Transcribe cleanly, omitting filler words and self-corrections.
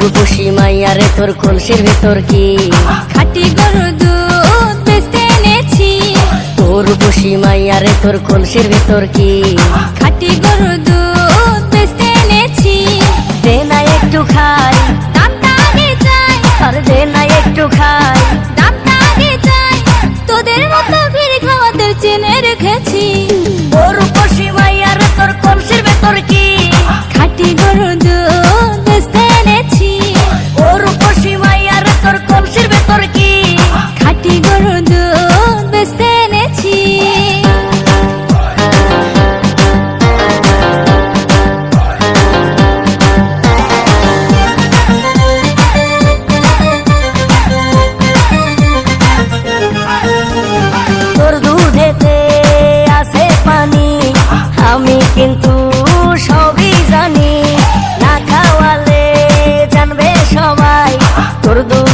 রূপসী মাইয়ারে তোর কলসির ভেতর কি খাঁটি গরুর দুধ বেচতে এনেছি। ও রূপসী মাইয়ারে তোর কলসির ভেতর কি খাঁটি গরুর দুধ বেচতে এনেছি। দে না একটু খাই, দামটা আগে চাই, আর দে না একটু খাই। দামটা আগে চাই, তোদের মতো ভিড় খাওয়াদের চেনে রেখেছি। ও রূপসী মাইয়ারে তোর কলসির ভেতর কি খাঁটি গরুর দুধ বেচতে এনেছি। ও রূপসী মাইয়ারে তোর কলসির ভেতর কি খাঁটি গরুর দুধ বেচতে এনেছি। তোর দুধেতে আছে পানি, আমি কিন্তু সবই জানি। না খাওয়ালে জানবে সবাই তোর দুধ